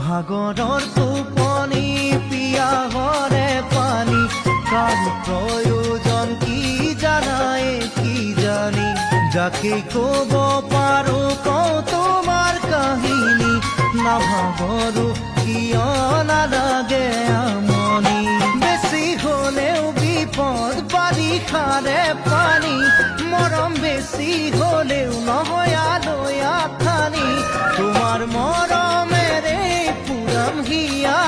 ভাগৰৰ টোপনি পিয়াহৰে পানী কার প্রয়োজন কি জানায় কি জানি যাকে কব পারো কও তোমার কাহিনী না ভাবৰো কিয় নালাগে আমনি বেশি হলেও বিপদ বাৰিষাৰে পানী মৰম বেশি হলেও নহয় আলয়া খানি তোমার মৰমেৰে পুৰাম হিয়া